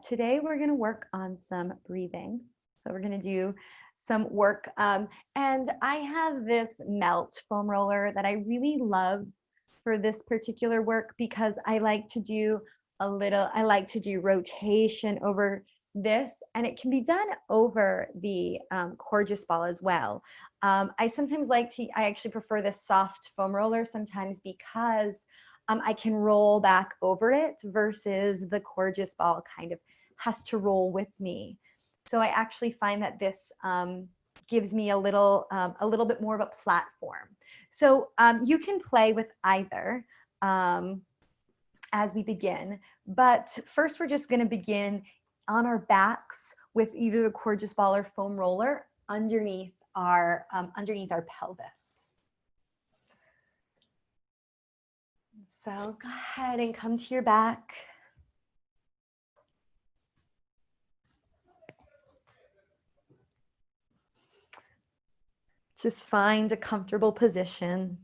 today we're going to work on some breathing. So we're going to do some work. And I have this melt foam roller that I really love for this particular work because I like to do rotation over this, and it can be done over the Coregeous ball as well. I actually prefer this soft foam roller sometimes because I can roll back over it versus the Coregeous ball kind of has to roll with me. So I actually find that this gives me a little bit more of a platform. So you can play with either as we begin, but first we're just going to begin on our backs with either the Coregeous ball or foam roller underneath our pelvis. So go ahead and come to your back. Just find a comfortable position.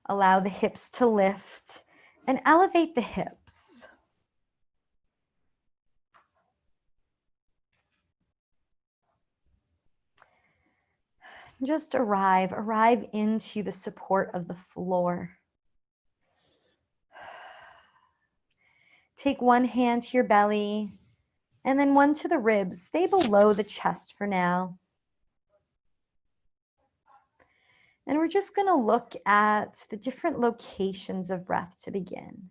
Allow the hips to lift and elevate the hips. Just arrive into the support of the floor. Take one hand to your belly and then one to the ribs. Stay below the chest for now. And we're just going to look at the different locations of breath to begin.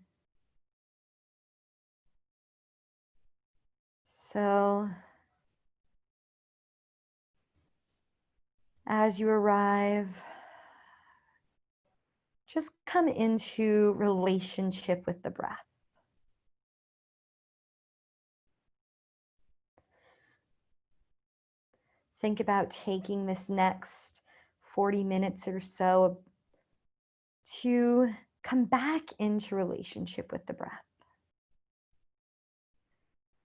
So, as you arrive, just come into relationship with the breath. Think about taking this next 40 minutes or so to come back into relationship with the breath.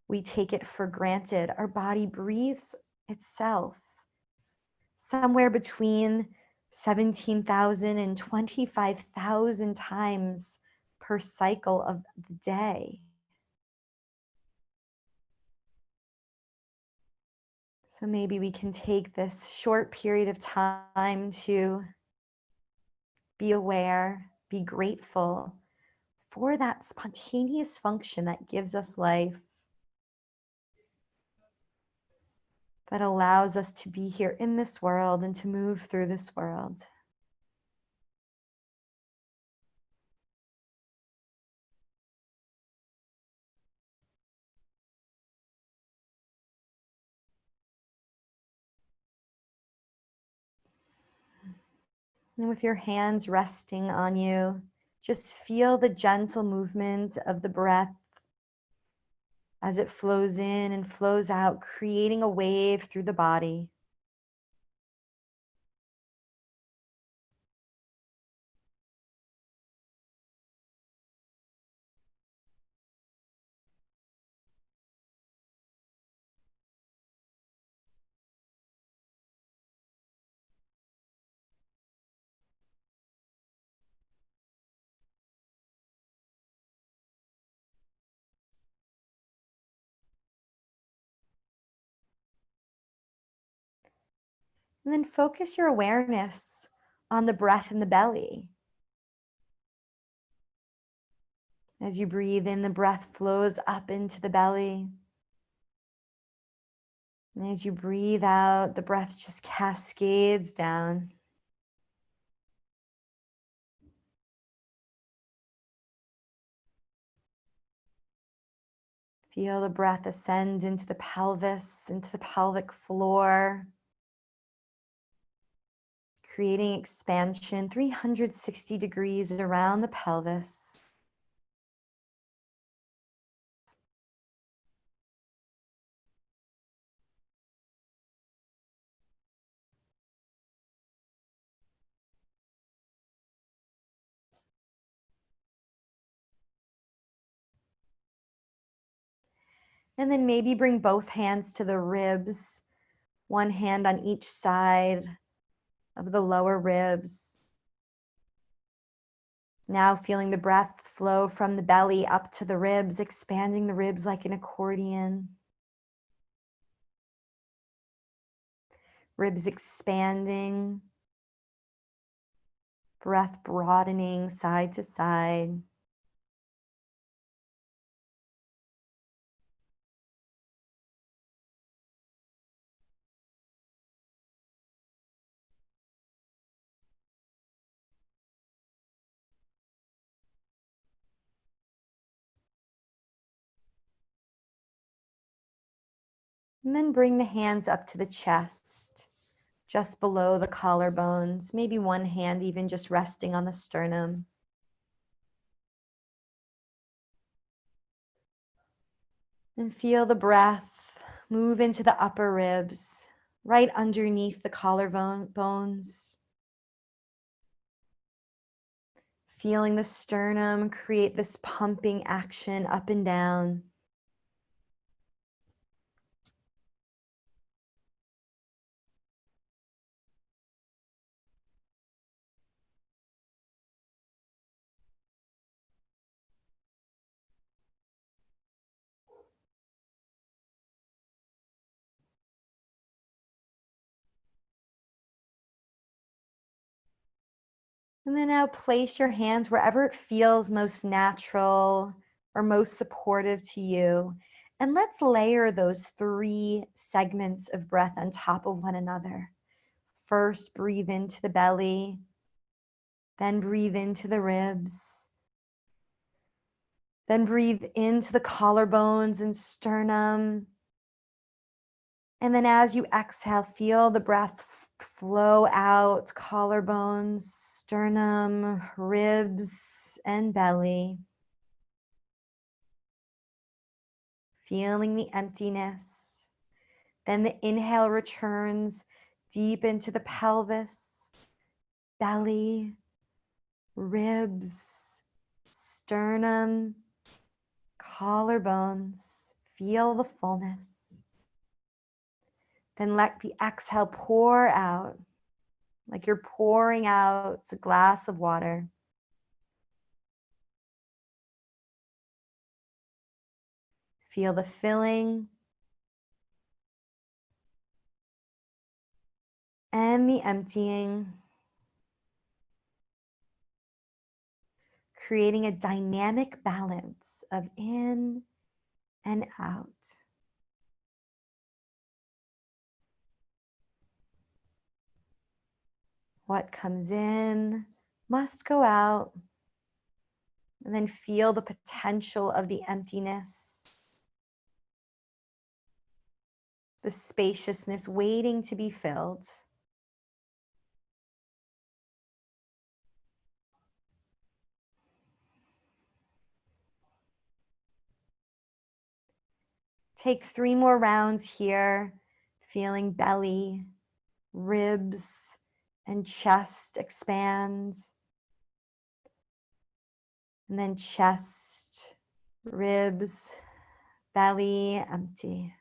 We take it for granted. Our body breathes itself somewhere between 17,000 and 25,000 times per cycle of the day. So maybe we can take this short period of time to be aware, be grateful for that spontaneous function that gives us life, that allows us to be here in this world and to move through this world. And with your hands resting on you, just feel the gentle movement of the breath as it flows in and flows out, creating a wave through the body. And then focus your awareness on the breath in the belly. As you breathe in, the breath flows up into the belly. And as you breathe out, the breath just cascades down. Feel the breath ascend into the pelvis, into the pelvic floor, creating expansion 360 degrees around the pelvis. And then maybe bring both hands to the ribs, one hand on each side of the lower ribs. Now feeling the breath Flow from the belly up to the ribs, expanding the ribs like an accordion. Ribs expanding. Breath broadening side to side. And then bring the hands up to the chest, just below the collarbones, maybe one hand even just resting on the sternum. And feel the breath move into the upper ribs, right underneath the collarbones. Feeling the sternum create this pumping action up and down. And then now place your hands wherever it feels most natural or most supportive to you. And let's layer those 3 segments of breath on top of one another. First, breathe into the belly, then breathe into the ribs, then breathe into the collarbones and sternum. And then as you exhale, feel the breath flow out, collarbones, sternum, ribs, and belly. Feeling the emptiness. Then the inhale returns deep into the pelvis, belly, ribs, sternum, collarbones. Feel the fullness. Then let the exhale pour out, like you're pouring out a glass of water. Feel the filling and the emptying, creating a dynamic balance of in and out. What comes in must go out. And then feel the potential of the emptiness, the spaciousness waiting to be filled. Take 3 more rounds here, feeling belly, ribs, and chest expand. And then chest, ribs, belly, empty.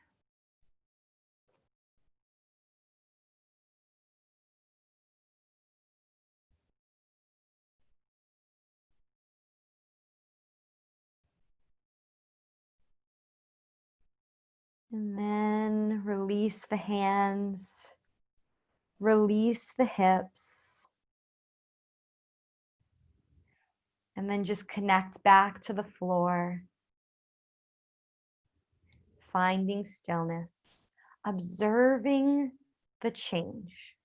And then release the hands, release the hips, and then just connect back to the floor, finding stillness, observing the change.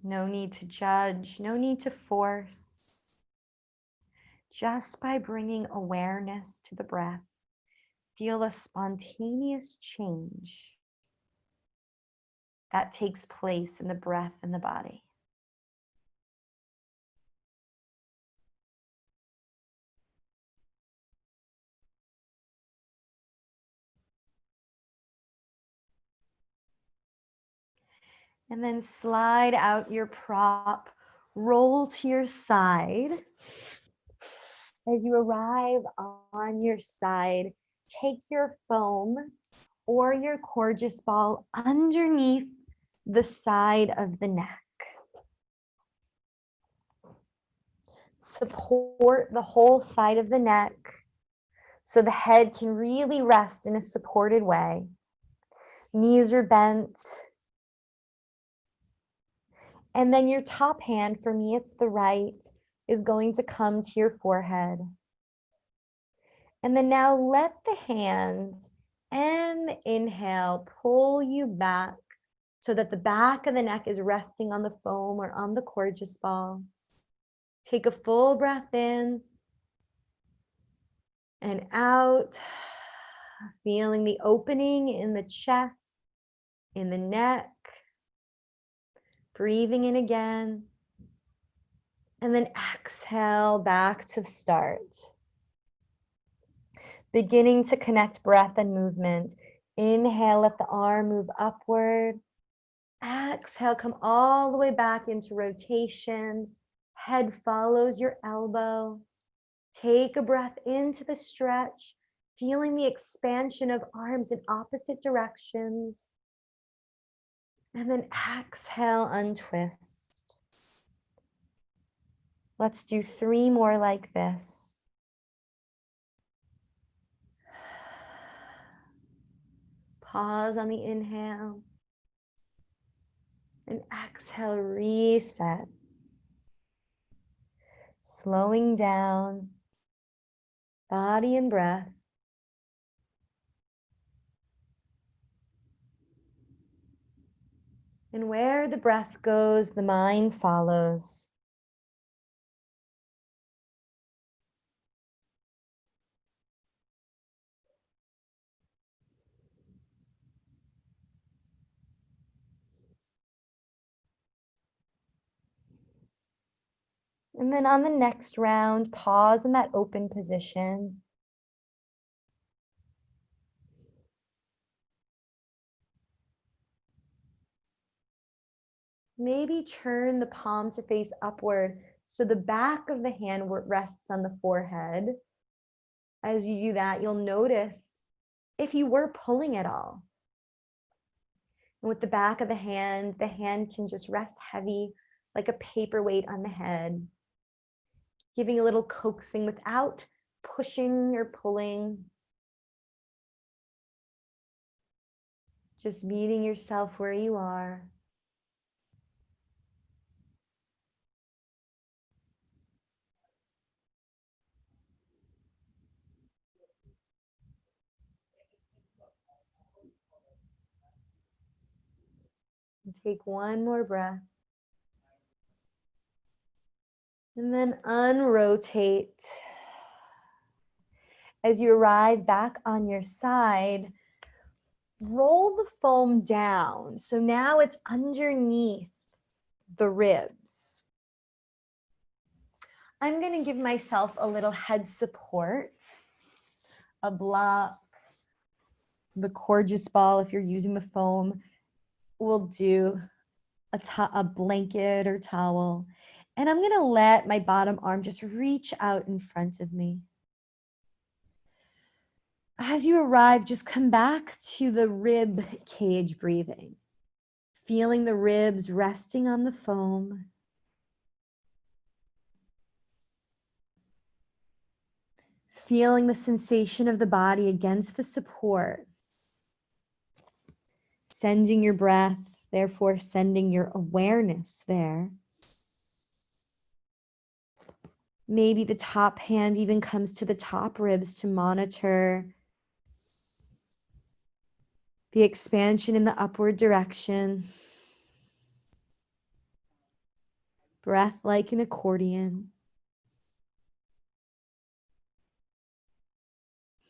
No need to judge, no need to force. Just by bringing awareness to the breath, feel a spontaneous change that takes place in the breath and the body. And then slide out your prop, roll to your side. As you arrive on your side, take your foam or your gorgeous ball underneath the side of the neck. Support the whole side of the neck so the head can really rest in a supported way. Knees are bent. And then your top hand, for me it's the right, is going to come to your forehead. And then now let the hands and inhale pull you back so that the back of the neck is resting on the foam or on the gorgeous ball. Take a full breath in and out, feeling the opening in the chest, in the neck. Breathing in again. And then exhale back to the start. Beginning to connect breath and movement. Inhale, let the arm move upward. Exhale, come all the way back into rotation. Head follows your elbow. Take a breath into the stretch, feeling the expansion of arms in opposite directions. And then exhale, untwist. Let's do 3 more like this. Pause on the inhale. And exhale, reset. Slowing down, body and breath. And where the breath goes, the mind follows. And then on the next round, pause in that open position. Maybe turn the palm to face upward so the back of the hand rests on the forehead. As you do that, you'll notice if you were pulling at all. And with the back of the hand can just rest heavy like a paperweight on the head, giving a little coaxing without pushing or pulling. Just meeting yourself where you are. And take one more breath. And then unrotate. As you arrive back on your side, roll the foam down. So now it's underneath the ribs. I'm going to give myself a little head support, a block, the gorgeous ball. If you're using the foam, we'll do a blanket or towel. And I'm going to let my bottom arm just reach out in front of me. As you arrive, just come back to the rib cage breathing, feeling the ribs resting on the foam. Feeling the sensation of the body against the support. Sending your breath, therefore sending your awareness there. Maybe the top hand even comes to the top ribs to monitor the expansion in the upward direction. Breath like an accordion.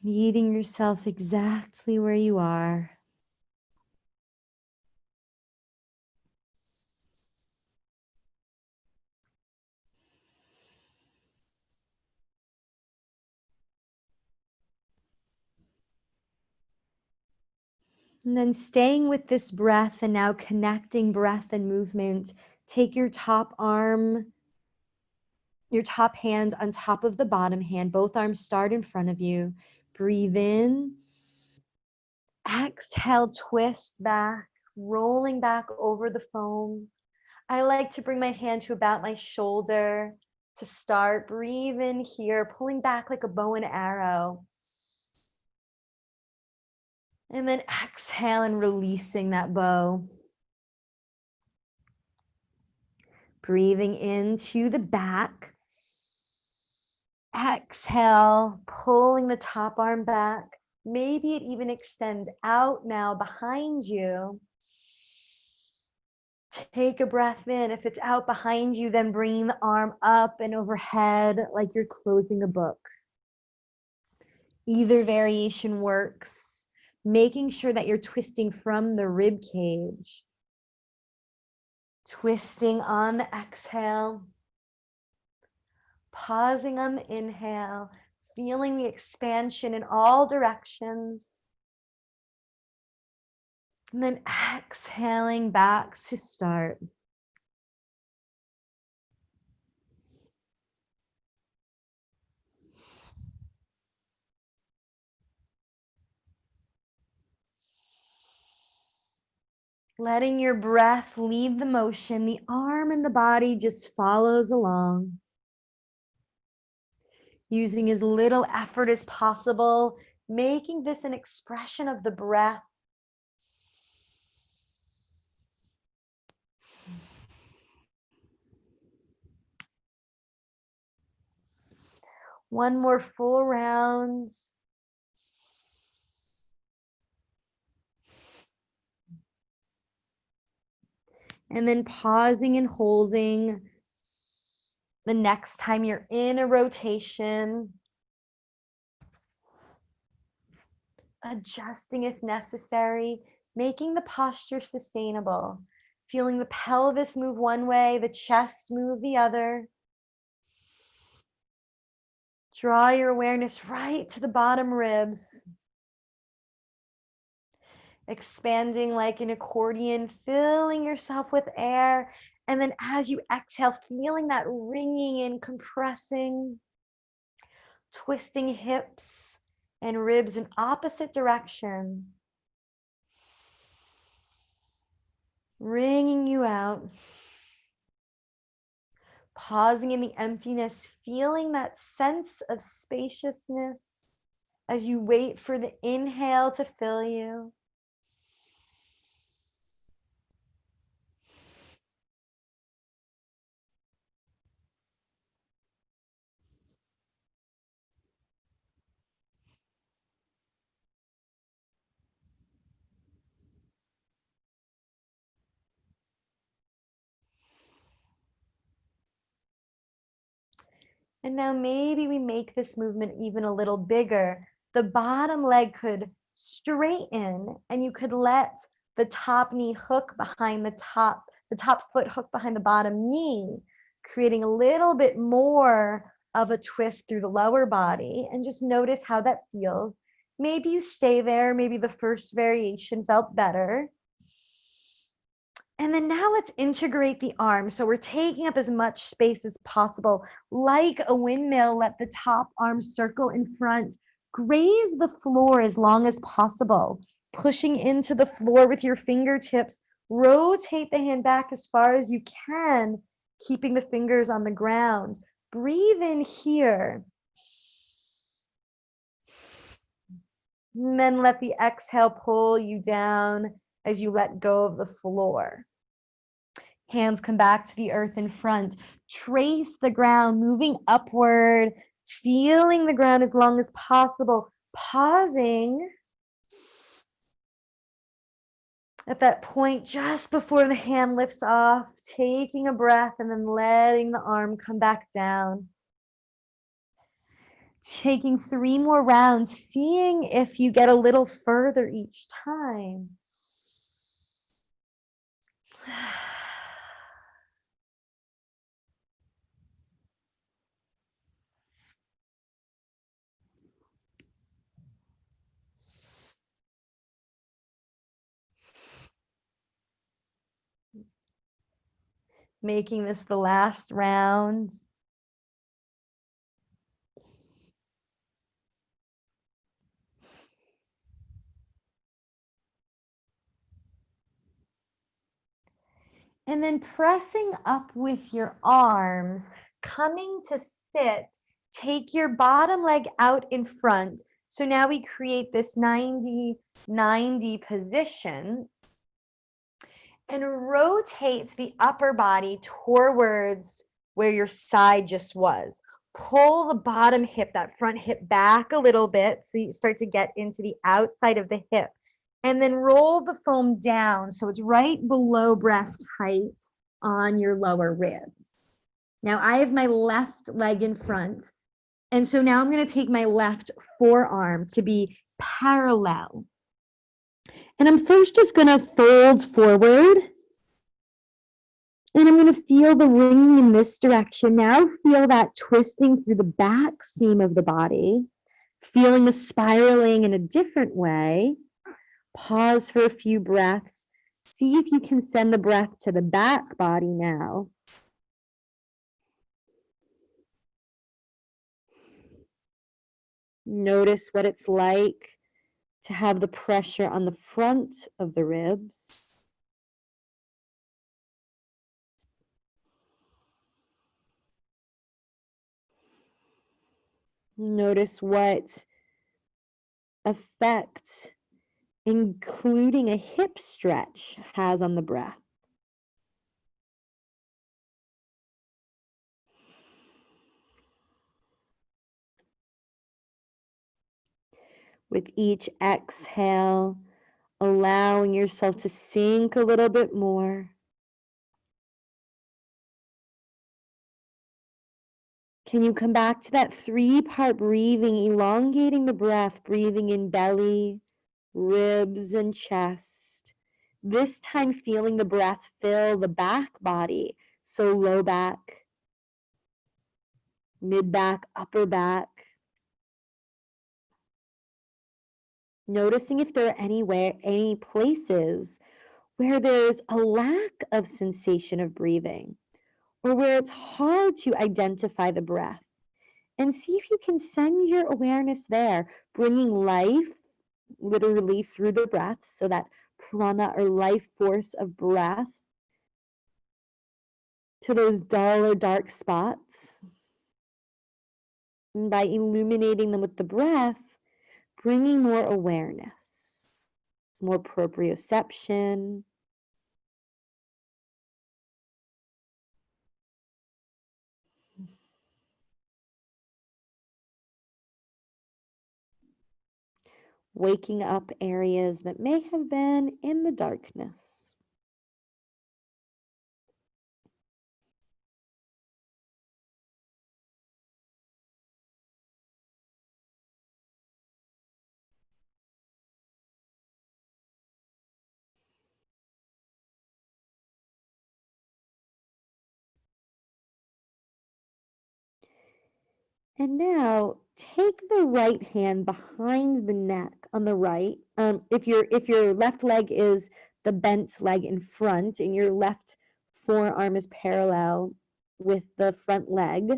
Meeting yourself exactly where you are. And then staying with this breath and now connecting breath and movement, take your top arm, your top hand on top of the bottom hand. Both arms start in front of you. Breathe in. Exhale, twist back, rolling back over the foam. I like to bring my hand to about my shoulder to start. Breathe in here, pulling back like a bow and arrow. And then exhale and releasing that bow. Breathing into the back. Exhale, pulling the top arm back. Maybe it even extends out now behind you. Take a breath in. If it's out behind you, then bringing the arm up and overhead like you're closing a book. Either variation works. Making sure that you're twisting from the rib cage. Twisting on the exhale. Pausing on the inhale. Feeling the expansion in all directions. And then exhaling back to start. Letting your breath lead the motion, the arm and the body just follows along. Using as little effort as possible, making this an expression of the breath. One more full round. And then pausing and holding the next time you're in a rotation. Adjusting if necessary, making the posture sustainable. Feeling the pelvis move one way, the chest move the other. Draw your awareness right to the bottom ribs. Expanding like an accordion, filling yourself with air. And then as you exhale, feeling that ringing and compressing, twisting hips and ribs in opposite direction. Wringing you out. Pausing in the emptiness, feeling that sense of spaciousness as you wait for the inhale to fill you. And now maybe we make this movement even a little bigger. The bottom leg could straighten and you could let the top knee hook behind the top foot hook behind the bottom knee, creating a little bit more of a twist through the lower body, and just notice how that feels. Maybe you stay there. Maybe the first variation felt better. And then now let's integrate the arms. So we're taking up as much space as possible. Like a windmill, let the top arm circle in front. Graze the floor as long as possible. Pushing into the floor with your fingertips. Rotate the hand back as far as you can, keeping the fingers on the ground. Breathe in here. And then let the exhale pull you down as you let go of the floor. Hands come back to the earth in front. Trace the ground, moving upward, feeling the ground as long as possible. Pausing at that point just before the hand lifts off, taking a breath and then letting the arm come back down. Taking 3 more rounds, seeing if you get a little further each time. Making this the last round. And then pressing up with your arms, coming to sit, take your bottom leg out in front. So now we create this 90-90 position and rotate the upper body towards where your side just was. Pull the bottom hip, that front hip back a little bit so you start to get into the outside of the hip. And then roll the foam down so it's right below breast height on your lower ribs. Now I have my left leg in front. And so now I'm going to take my left forearm to be parallel. And I'm first just going to fold forward. And I'm going to feel the ringing in this direction. Now feel that twisting through the back seam of the body, feeling the spiraling in a different way. Pause for a few breaths. See if you can send the breath to the back body now. Notice what it's like to have the pressure on the front of the ribs. Notice what effect including a hip stretch has on the breath. With each exhale, allowing yourself to sink a little bit more. Can you come back to that 3-part breathing, elongating the breath, breathing in belly, ribs, and chest. This time feeling the breath fill the back body, so low back, mid back, upper back. Noticing if there are any places where there's a lack of sensation of breathing or where it's hard to identify the breath. And see if you can send your awareness there, bringing life literally through the breath, so that prana or life force of breath to those dull or dark spots. And by illuminating them with the breath, bringing more awareness, more proprioception. Waking up areas that may have been in the darkness. And now take the right hand behind the neck on the right. If your left leg is the bent leg in front and your left forearm is parallel with the front leg,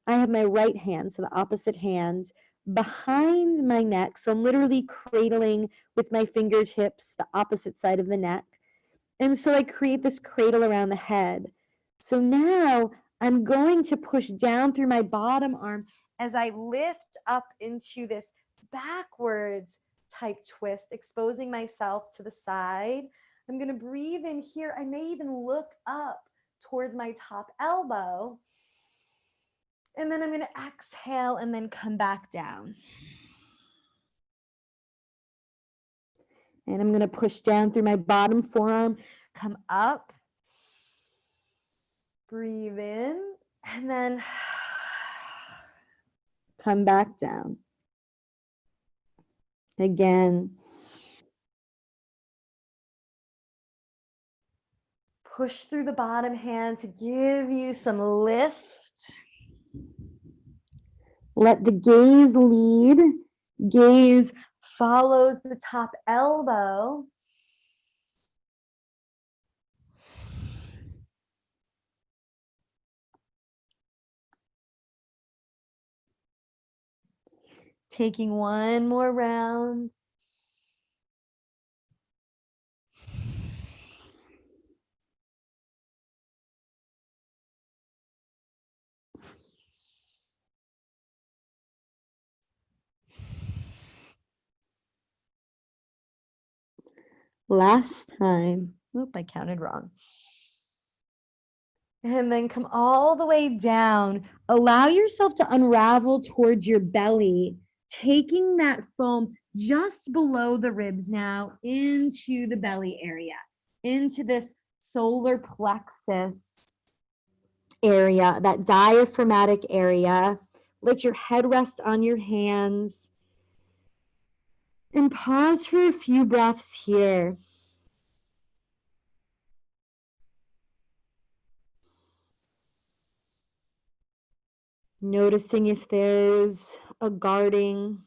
I have my right hand, so the opposite hand, behind my neck. So I'm literally cradling with my fingertips the opposite side of the neck. And so I create this cradle around the head. So now I'm going to push down through my bottom arm as I lift up into this backwards type twist, exposing myself to the side. I'm going to breathe in here. I may even look up towards my top elbow. And then I'm going to exhale and then come back down. And I'm going to push down through my bottom forearm, come up, breathe in, and then come back down. Again. Push through the bottom hand to give you some lift. Let the gaze lead. Gaze follows the top elbow. Taking one more round. Last time. Oop, I counted wrong. And then come all the way down. Allow yourself to unravel towards your belly, taking that foam just below the ribs now into the belly area, into this solar plexus area, that diaphragmatic area. Let your head rest on your hands and pause for a few breaths here. Noticing if there's a guarding,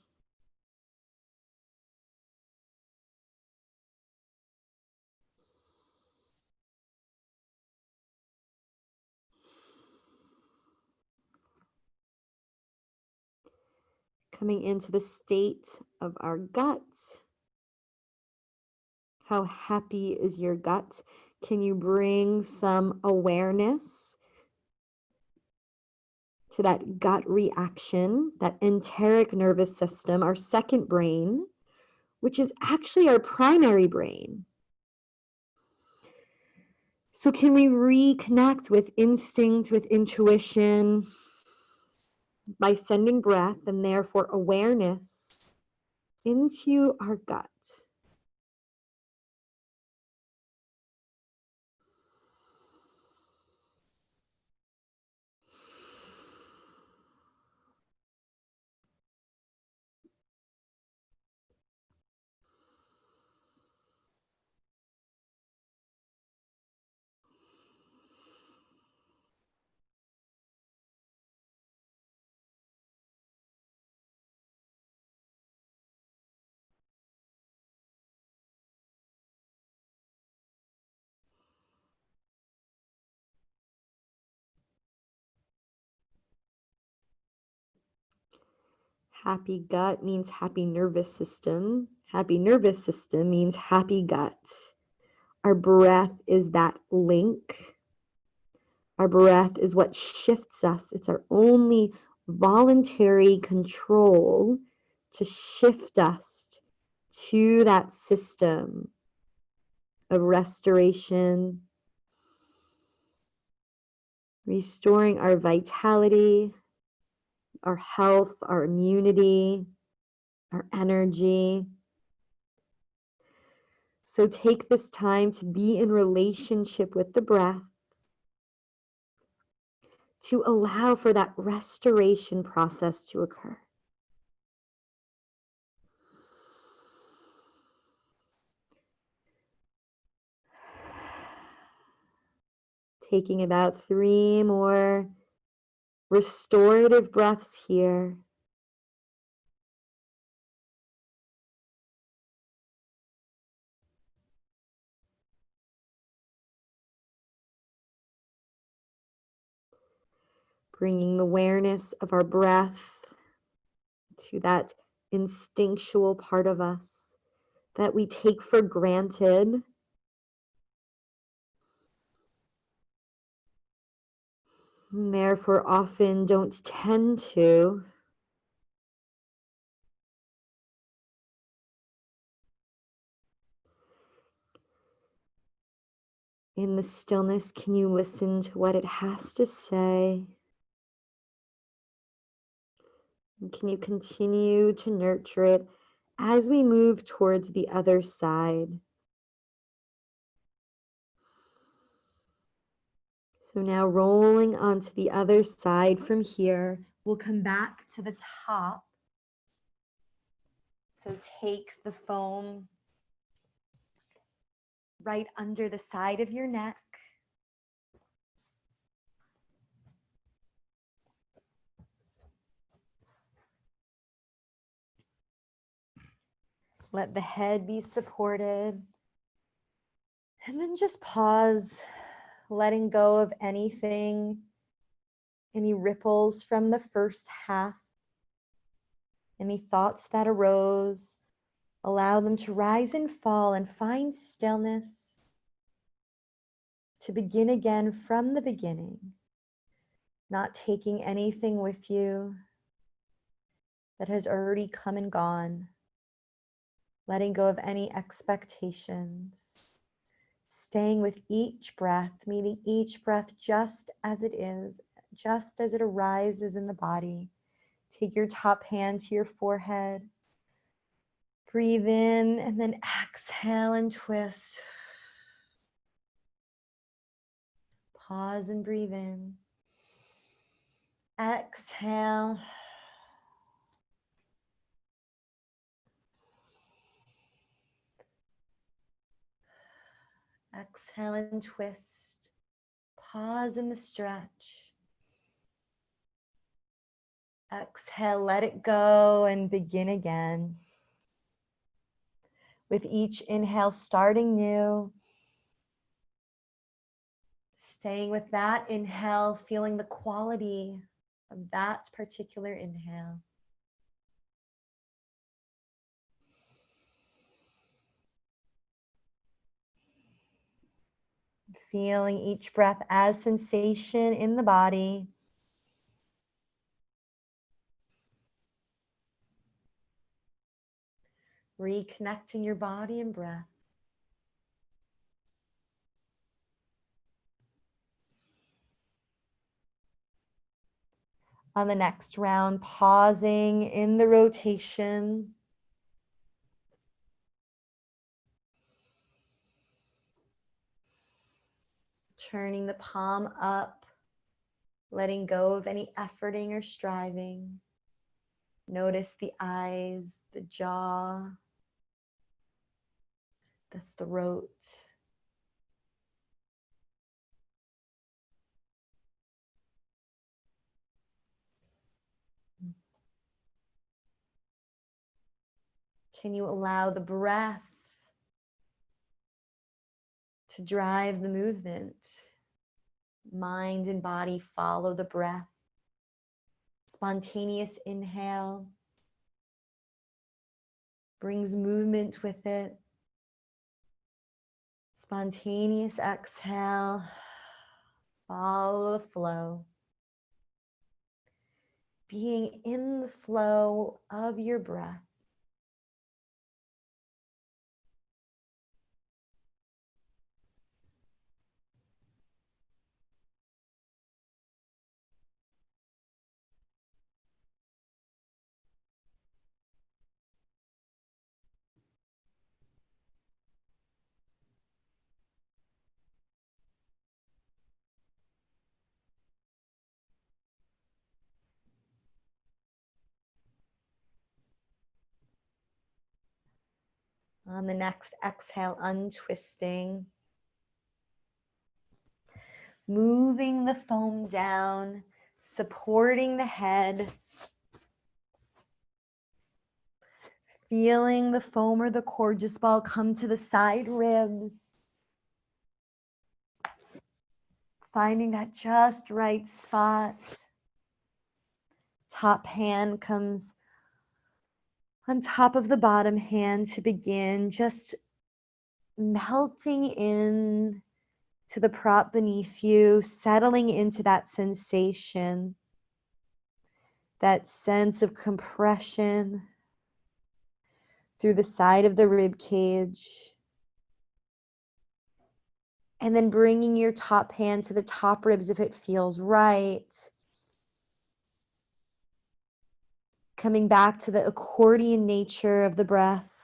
coming into the state of our gut. How happy is your gut? Can you bring some awareness to that gut reaction, that enteric nervous system, our second brain, which is actually our primary brain? So can we reconnect with instinct, with intuition, by sending breath and therefore awareness into our gut? Happy gut means happy nervous system. Happy nervous system means happy gut. Our breath is that link. Our breath is what shifts us. It's our only voluntary control to shift us to that system of restoration, restoring our vitality, our health, our immunity, our energy. So take this time to be in relationship with the breath, to allow for that restoration process to occur. Taking about 3 more restorative breaths here. Bringing the awareness of our breath to that instinctual part of us that we take for granted. And therefore often don't tend to. In the stillness, can you listen to what it has to say? And can you continue to nurture it as we move towards the other side? So now rolling onto the other side from here, we'll come back to the top. So take the foam right under the side of your neck. Let the head be supported. And then just pause, letting go of anything, any ripples from the first half, any thoughts that arose. Allow them to rise and fall and find stillness to begin again from the beginning, not taking anything with you that has already come and gone. letting go of any expectations, staying with each breath, meeting each breath just as it is, just as it arises in the body. Take your top hand to your forehead. Breathe in and then exhale and twist. Pause and breathe in. Exhale. Exhale and twist. Pause in the stretch. Exhale, let it go and begin again. With each inhale, starting new. Staying with that inhale, feeling the quality of that particular inhale. Feeling each breath as sensation in the body. Reconnecting your body and breath. On the next round, pausing in the rotation. Turning the palm up, letting go of any efforting or striving. Notice the eyes, the jaw, the throat. Can you allow the breath to drive the movement? Mind and body follow the breath. Spontaneous inhale brings movement with it. Spontaneous exhale, follow the flow. Being in the flow of your breath. On the next exhale, untwisting. Moving the foam down, supporting the head. Feeling the foam or the gorgeous ball come to the side ribs. Finding that just right spot. Top hand comes on top of the bottom hand to begin just melting in to the prop beneath you, settling into that sensation, that sense of compression through the side of the rib cage. And then bringing your top hand to the top ribs if it feels right. Coming back to the accordion nature of the breath.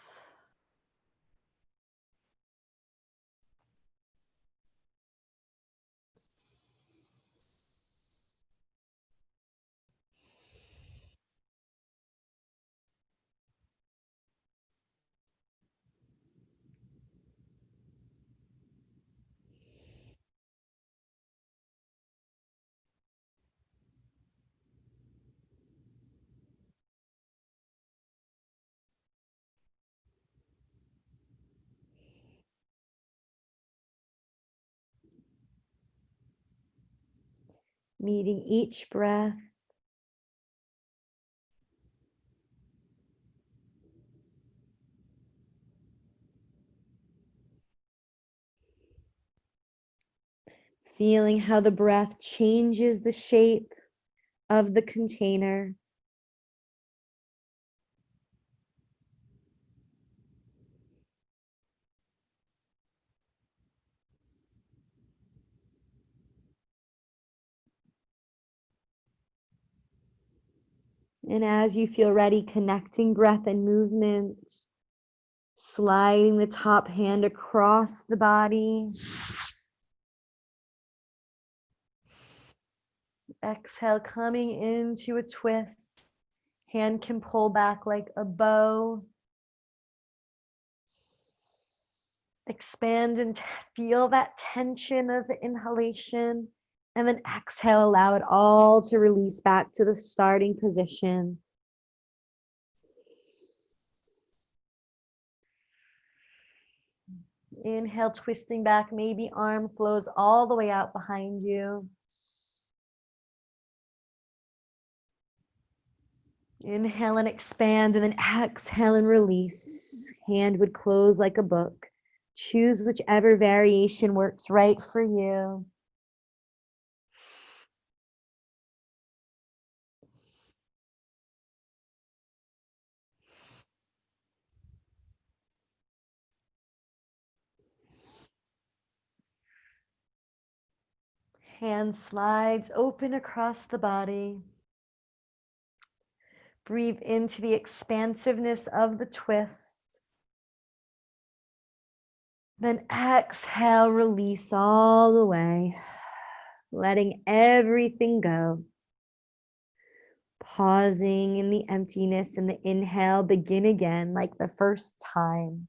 Meeting each breath. Feeling how the breath changes the shape of the container. And as you feel ready, connecting breath and movement, sliding the top hand across the body. Exhale, coming into a twist. Hand can pull back like a bow. Expand and feel that tension of the inhalation. And then exhale, allow it all to release back to the starting position. Inhale, twisting back, maybe arm flows all the way out behind you. Inhale and expand, and then exhale and release. Hand would close like a book. Choose whichever variation works right for you. Hand slides open across the body. Breathe into the expansiveness of the twist. Then exhale, release all the way, letting everything go. Pausing in the emptiness and the inhale, begin again like the first time.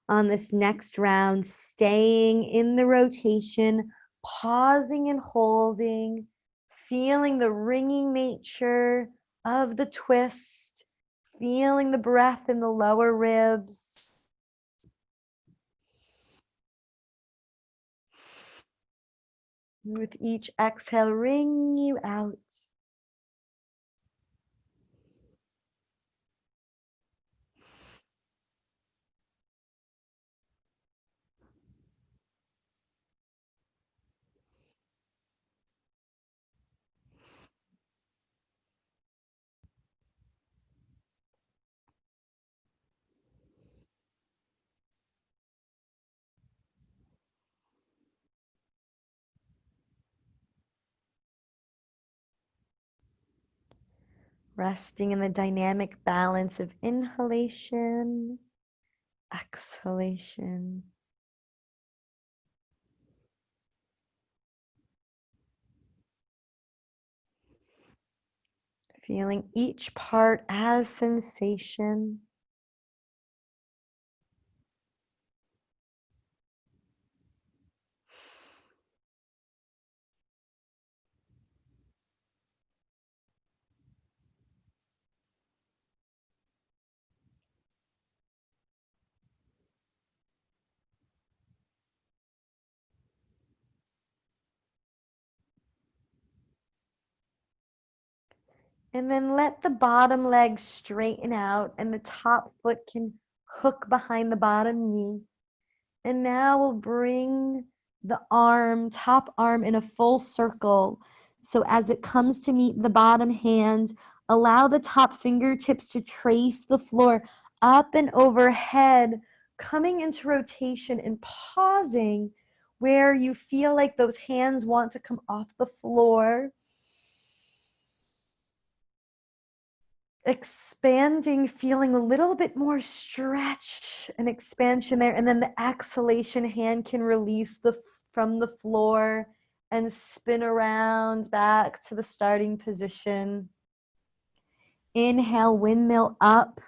On this next round, staying in the rotation, pausing and holding, feeling the ringing nature of the twist, feeling the breath in the lower ribs. With each exhale, ring you out. Resting in the dynamic balance of inhalation, exhalation. Feeling each part as sensation. And then let the bottom leg straighten out and the top foot can hook behind the bottom knee. And now we'll bring the arm, top arm in a full circle. So as it comes to meet the bottom hand, allow the top fingertips to trace the floor up and overhead, coming into rotation and pausing where you feel like those hands want to come off the floor. Expanding, feeling a little bit more stretch and expansion there. And then the exhalation, hand can release from the floor and spin around back to the starting position. Inhale, windmill up.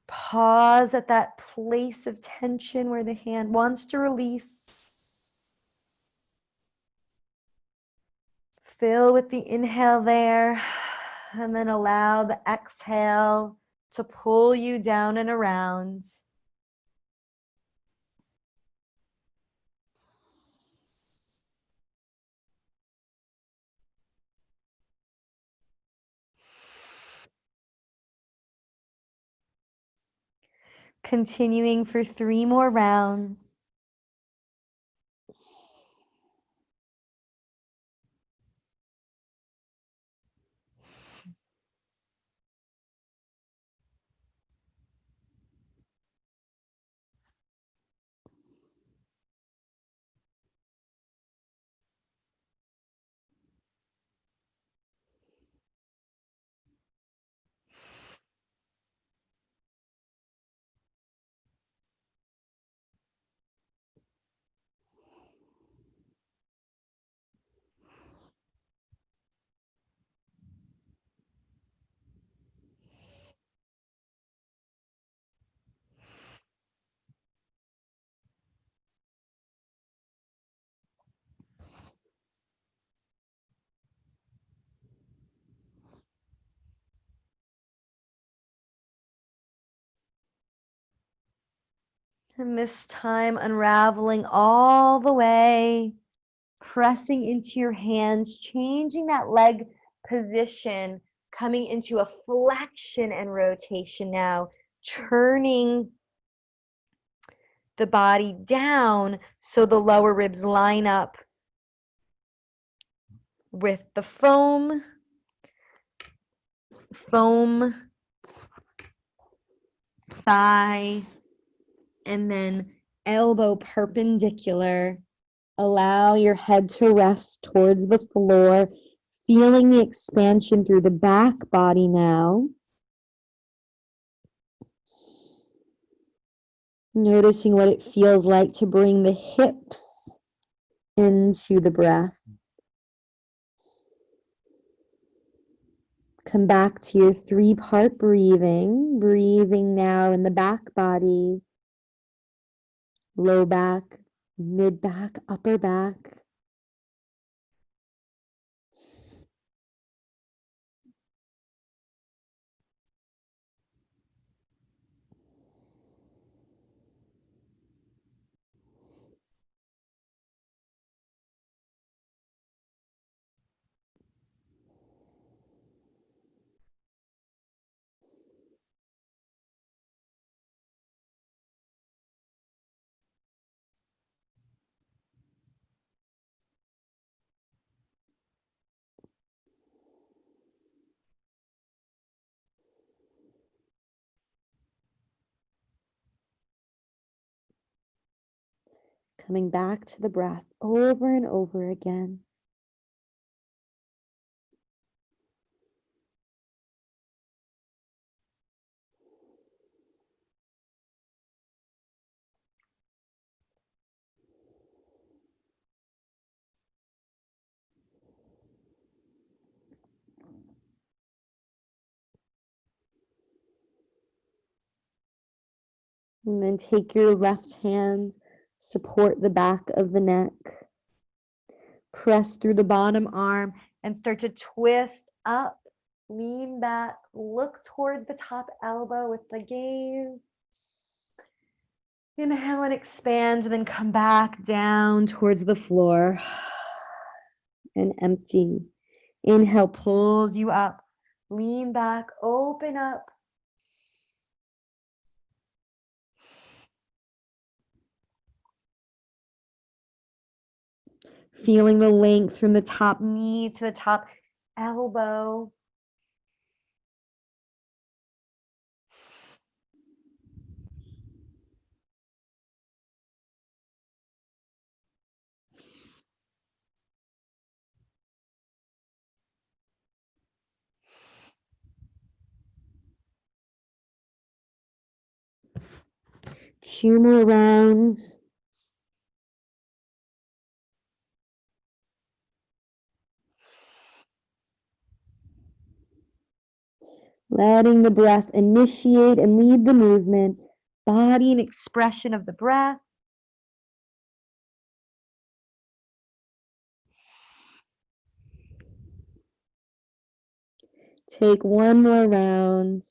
Pause at that place of tension where the hand wants to release. Fill with the inhale there, and then allow the exhale to pull you down and around. Continuing for 3 more rounds. And this time unraveling all the way, pressing into your hands, changing that leg position, coming into a flexion and rotation now, turning the body down so the lower ribs line up with the foam, thigh, and then elbow perpendicular. Allow your head to rest towards the floor, feeling the expansion through the back body now. Noticing what it feels like to bring the hips into the breath. Come back to your 3-part breathing. Breathing now in the back body, low back, mid back, upper back. Coming back to the breath over and over again. And then take your left hand, support the back of the neck. Press through the bottom arm and start to twist up, lean back, look toward the top elbow with the gaze. Inhale and expand, and then come back down towards the floor and empty. Inhale pulls you up, lean back, open up. Feeling the length from the top knee to the top elbow. Two more rounds. Letting the breath initiate and lead the movement. Body and expression of the breath. Take one more round.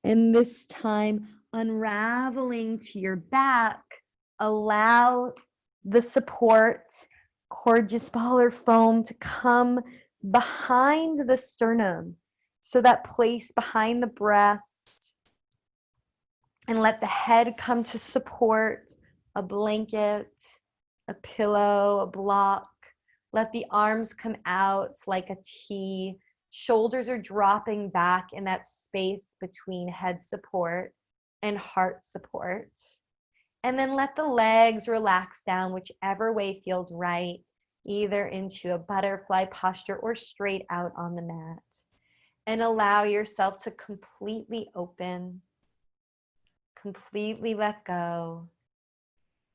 And this time, unraveling to your back, allow the support, gorgeous ball or foam, to come behind the sternum. So that place behind the breast. And let the head come to support a blanket, a pillow, a block. Let the arms come out like a T. Shoulders are dropping back in that space between head support and heart support. And then let the legs relax down whichever way feels right, either into a butterfly posture or straight out on the mat. And allow yourself to completely open, completely let go,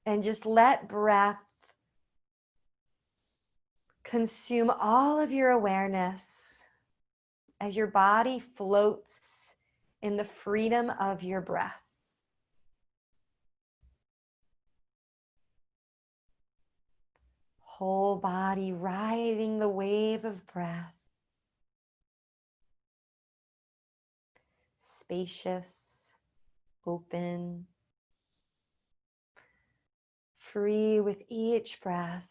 and just let breath consume all of your awareness as your body floats in the freedom of your breath. Whole body riding the wave of breath. spacious, open, free with each breath.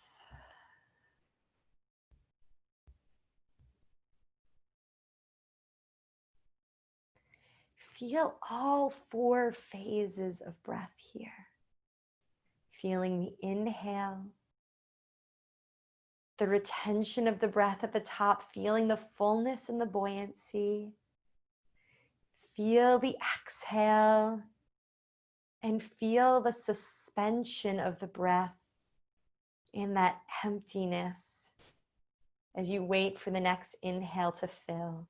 Feel all 4 phases of breath here. Feeling the inhale, the retention of the breath at the top, feeling the fullness and the buoyancy. Feel the exhale and feel the suspension of the breath in that emptiness as you wait for the next inhale to fill.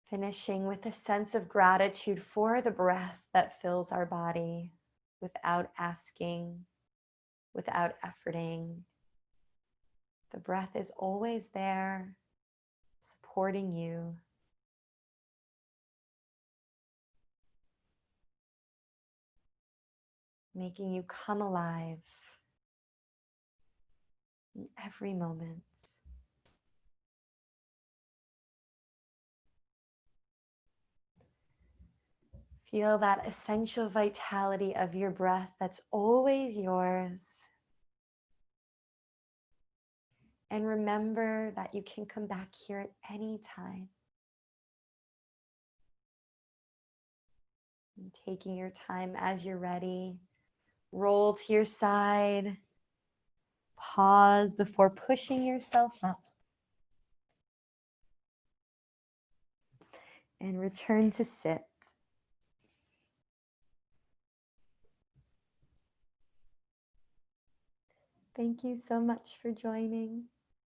Finishing with a sense of gratitude for the breath that fills our body without asking, without efforting. The breath is always there, supporting you. Making you come alive in every moment. Feel that essential vitality of your breath that's always yours. And remember that you can come back here at any time. And taking your time as you're ready. Roll to your side. Pause before pushing yourself up. And return to sit. Thank you so much for joining.